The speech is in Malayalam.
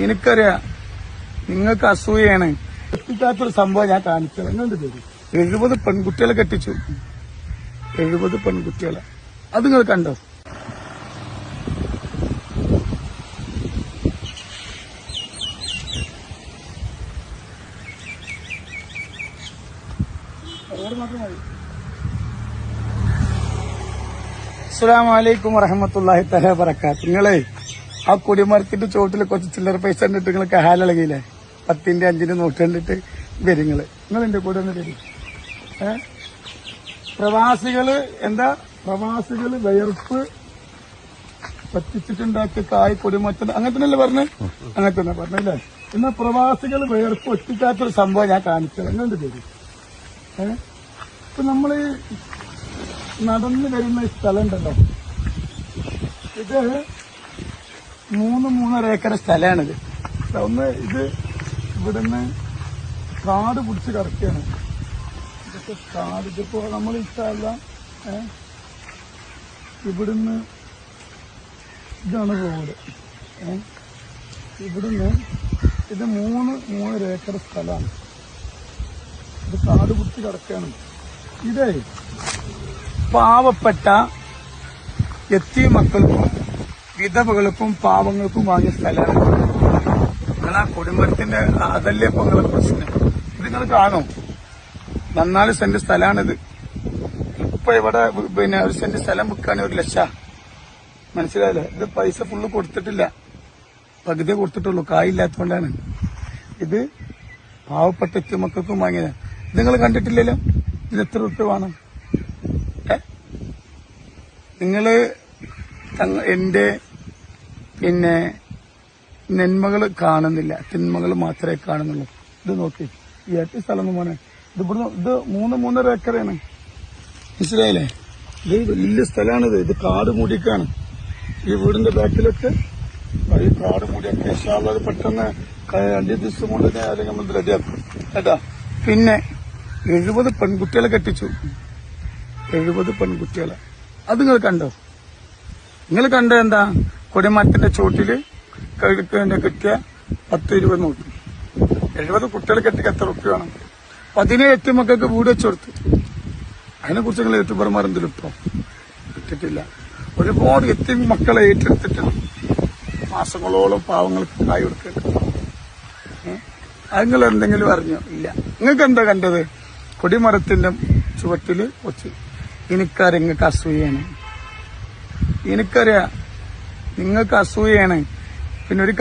എനിക്കറിയാം നിങ്ങൾക്ക് അസൂയാണ്. എത്തിക്കാത്തൊരു സംഭവം ഞാൻ കാണിച്ചത്. എന്നുണ്ട് പേര് 70 പെൺകുട്ടികളെ കെട്ടിച്ചു. 70 പെൺകുട്ടികളെ. അത് നിങ്ങൾ കണ്ടോ? അസ്സലാമു അലൈക്കും വറഹ്മത്തുള്ളാഹി തആല വബറകാതുഹു. നിങ്ങളെ ആ കൊടിമരത്തിന്റെ ചോട്ടിൽ കുറച്ച് ചില്ലറ പൈസ കണ്ടിട്ട് നിങ്ങൾക്ക് ഹാലിളകിയില്ലേ? 10ന്റെ 5ന്റെ നോട്ട് കണ്ടിട്ട് വരും. നിങ്ങൾ എന്റെ കൂടെ ഒന്ന് വരും. പ്രവാസികള് വിയർപ്പ് പറ്റിച്ചിട്ടുണ്ടാക്കിയ കായ് കൊടിമരത്തിന് അങ്ങനെ തന്നെയല്ലേ പറഞ്ഞ്? അങ്ങനെ തന്നെ പറഞ്ഞല്ലേ? എന്നാൽ പ്രവാസികൾ വിയർപ്പ് ഒറ്റിക്കാത്തൊരു സംഭവം ഞാൻ കാണിച്ചത്. എന്നുണ്ട് പേര്. ഇപ്പൊ നമ്മള് നടന്നു വരുന്ന ഈ സ്ഥലം ഉണ്ടല്ലോ, ഇത് 3-3.5 ഏക്കർ സ്ഥലമാണിത്. ഇത് ഇവിടുന്ന് കാട് പിടിച്ച് കിടക്കുകയാണ്. ഇതൊക്കെ കാട്. ഇതിപ്പോ നമ്മൾ ഇഷ്ടമല്ല. ഇവിടുന്ന് ഇതാണ് റോഡ്. ഇവിടുന്ന് ഇത് 3-3.5 ഏക്കർ സ്ഥലമാണ്. ഇത് കാട് പിടിച്ച് കിടക്കുകയാണ്. ഇതേ പാവപ്പെട്ട യത്തീം മക്കൾക്കും വിധവകൾക്കും പാവങ്ങൾക്കും വാങ്ങിയ സ്ഥലമാണ്. നിങ്ങൾ ആ കുടുംബത്തിന്റെ അതല്ലേ ഇപ്പൊ നിങ്ങളെ പ്രശ്നം. ഇത് നിങ്ങൾ കാണും. 14 സെന്റ് സ്ഥലമാണിത്. ഇപ്പൊ ഇവിടെ പിന്നെ 1 സെന്റ് സ്ഥലം വിൽക്കുകയാണെങ്കിൽ 1 ലക്ഷം. മനസ്സിലായില്ലേ? ഇത് പൈസ ഫുള്ള് കൊടുത്തിട്ടില്ല, പകുതി കൊടുത്തിട്ടുള്ളൂ. കായില്ലാത്തതുകൊണ്ടാണ്. ഇത് പാവപ്പെട്ട യത്തീം മക്കൾക്കും വാങ്ങിയത്. ഇത് നിങ്ങൾ കണ്ടിട്ടില്ലല്ലോ. ഇത് എത്ര റുപ്യ വേണം? നിങ്ങള് എന്റെ പിന്നെ നന്മകൾ കാണുന്നില്ല, തിന്മകൾ മാത്രമേ കാണുന്നുള്ളൂ. ഇത് നോക്കി, ഈ 8 സ്ഥലം മോനെ. ഇത് 3-3.5 ഏക്കറാണ്. മനസ്സിലായില്ലേ? ഇത് വലിയ സ്ഥലമാണിത്. ഇത് കാട് മൂടിക്കാണ്. ഈ വീടിന്റെ ബാക്കിലൊക്കെ ഈ കാട് മൂടിയൊക്കെ ഇൻഷാല്ലാഹ് പെട്ടെന്ന് 2 ദിവസം കൊണ്ട് അല്ലെങ്കിൽ നമ്മൾ റെഡിയാക്കും കേട്ടാ. പിന്നെ 70 പെൺകുട്ടികളെ കെട്ടിച്ചു. 70 പെൺകുട്ടികളെ. അത് നിങ്ങൾ കണ്ടോ? നിങ്ങൾ കണ്ടോ? എന്താ കൊടിമരത്തിന്റെ ചോട്ടില് കിട്ടിയ 10-20 നോട്ട്. 70 കുട്ടികളെ കെട്ടിക്ക് എത്ര റുപ്യ വേണം? 17 യത്തീം മക്കൾക്ക് വീട് വെച്ചു കൊടുത്തു. അതിനെക്കുറിച്ച് നിങ്ങൾ യൂട്യൂബർമാർ എന്തെങ്കിലും ഇപ്പൊ ഇട്ടിട്ടില്ല. ഒരുപാട് യത്തീം മക്കളെ ഏറ്റെടുത്തിട്ടുണ്ട്. മാസങ്ങളോളം പാവങ്ങൾക്ക് കായ് കൊടുക്കേണ്ടത്. അത് നിങ്ങൾ എന്തെങ്കിലും അറിഞ്ഞോ? ഇല്ല. നിങ്ങൾക്ക് എന്താ കണ്ടത്? കൊടിമരത്തിന്റെ ചുവട്ടില് വെച്ച്. എനിക്കറിയാം നിങ്ങൾക്ക് അസൂയാണ്. എനിക്കറിയാം നിങ്ങൾക്ക് അസൂയാണ്. പിന്നെ ഒരു